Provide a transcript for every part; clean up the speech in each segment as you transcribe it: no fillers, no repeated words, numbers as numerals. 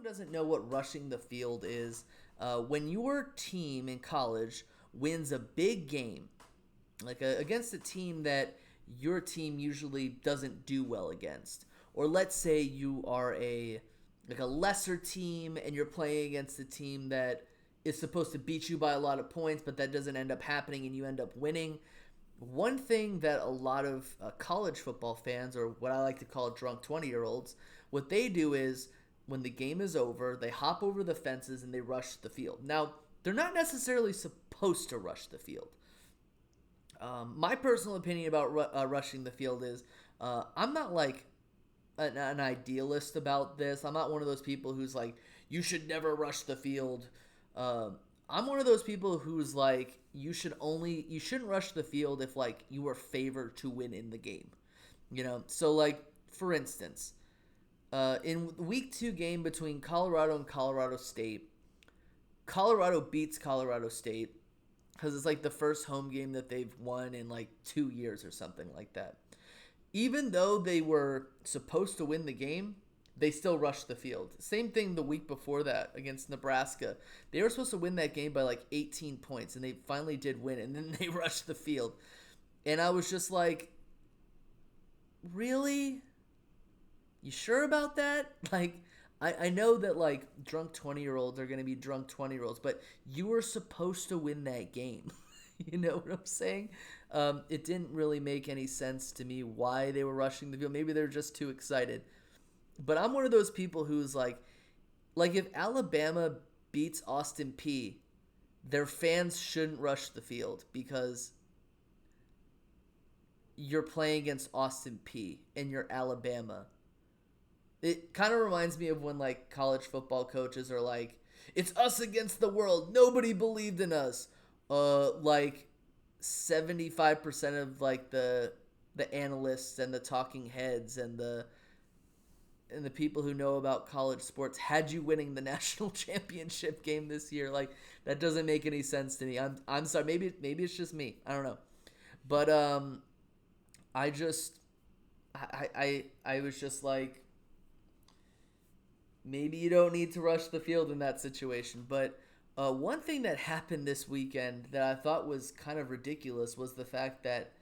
doesn't know what rushing the field is, when your team in college wins a big game, against a team that your team usually doesn't do well against, or let's say you are a lesser team and you're playing against a team that is supposed to beat you by a lot of points, but that doesn't end up happening and you end up winning. One thing that a lot of college football fans, or what I like to call drunk 20-year-olds, what they do is when the game is over, they hop over the fences and they rush the field. Now, they're not necessarily supposed to rush the field. My personal opinion about rushing the field is I'm not like an idealist about this. I'm not one of those people who's like, you should never rush the field. I'm one of those people who's like, you shouldn't rush the field if like you are favored to win in the game. So like for instance, in week 2 game between Colorado and Colorado State, Colorado beats Colorado State because it's like the first home game that they've won in like 2 years or something like that. Even though they were supposed to win the game, they still rushed the field. Same thing the week before that against Nebraska. They were supposed to win that game by like 18 points, and they finally did win, and then they rushed the field. And I was just like, really? You sure about that? Like, I know that like drunk 20-year-olds are going to be drunk 20-year-olds, but you were supposed to win that game. You know what I'm saying? It didn't really make any sense to me why they were rushing the field. Maybe they're just too excited. But I'm one of those people who's like if Alabama beats Austin Peay, their fans shouldn't rush the field because you're playing against Austin Peay and you're Alabama. It kind of reminds me of when like college football coaches are like, it's us against the world. Nobody believed in us. Like 75% of like the analysts and the talking heads and the people who know about college sports had you winning the national championship game this year. Like that doesn't make any sense to me. I'm sorry. Maybe it's just me. I don't know. But I was just like, maybe you don't need to rush the field in that situation. But one thing that happened this weekend that I thought was kind of ridiculous was the fact that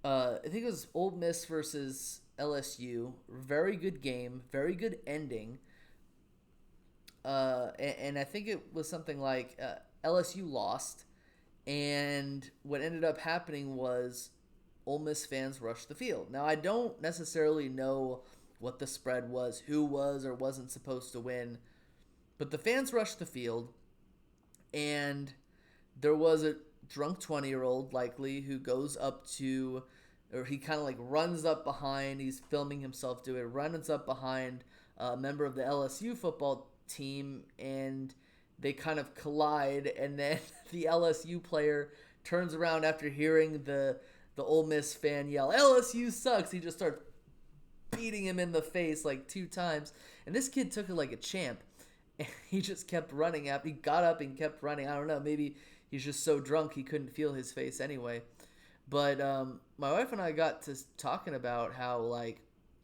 I think it was Ole Miss versus LSU. Very good game, very good ending. And I think it was something like LSU lost, and what ended up happening was Ole Miss fans rushed the field. Now, I don't necessarily know what the spread was, who was or wasn't supposed to win, but the fans rushed the field, and there was a drunk 20-year-old likely who goes up to, or he kind of like runs up behind, he's filming himself do it, runs up behind a member of the LSU football team, and they kind of collide, and then the LSU player turns around after hearing the Ole Miss fan yell, LSU sucks. He just starts beating him in the face like 2 times, and this kid took it like a champ. He just kept running. He got up and kept running. I don't know, maybe he's just so drunk he couldn't feel his face anyway. But my wife and I got to talking about how like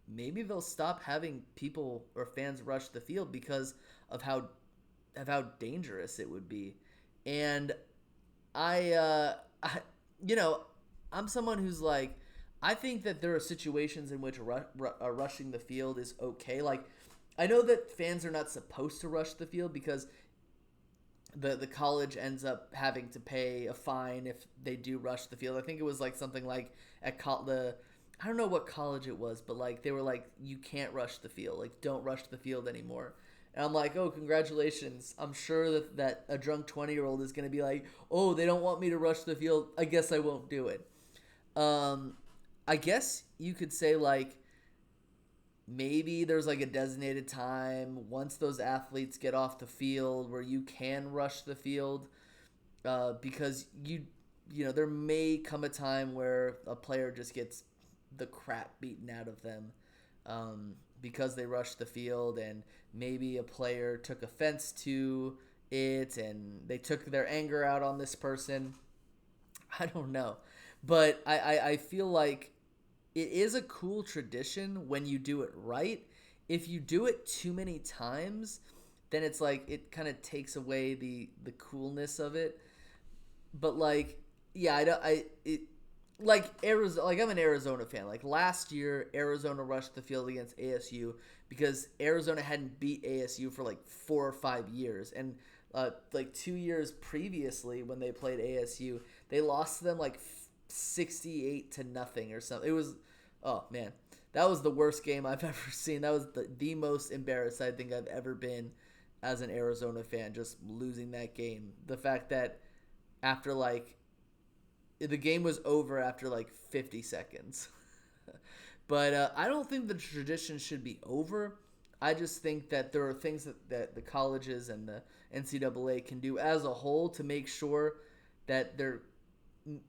maybe they'll stop having people or fans rush the field because of how dangerous it would be. And I I'm someone who's like, I think that there are situations in which rushing the field is okay. Like, I know that fans are not supposed to rush the field because the college ends up having to pay a fine if they do rush the field. I think it was like something like at I don't know what college it was, but like they were like, you can't rush the field. Like, don't rush the field anymore. And I'm like, oh, congratulations. I'm sure that a drunk 20-year-old is going to be like, oh, they don't want me to rush the field. I guess I won't do it. I guess you could say like maybe there's like a designated time once those athletes get off the field where you can rush the field because you know there may come a time where a player just gets the crap beaten out of them because they rushed the field, and maybe a player took offense to it and they took their anger out on this person. I don't know. But I feel like it is a cool tradition when you do it right. if you do it too many times, then it's like it kind of takes away the coolness of it. But like, yeah, I don't, I it like Arizona, like I'm an Arizona fan. Like last year, Arizona rushed the field against ASU because Arizona hadn't beat ASU for like 4 or 5 years, and like 2 years previously when they played ASU, they lost to them like 68-0 or something. It was, oh man, that was the worst game I've ever seen. That was the most embarrassed I think I've ever been as an Arizona fan, just losing that game. The fact that after like the game was over after like 50 seconds. But I don't think the tradition should be over. I just think that there are things that the colleges and the NCAA can do as a whole to make sure that they're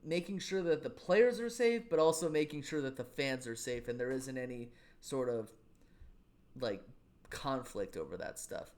making sure that the players are safe, but also making sure that the fans are safe and there isn't any sort of like conflict over that stuff.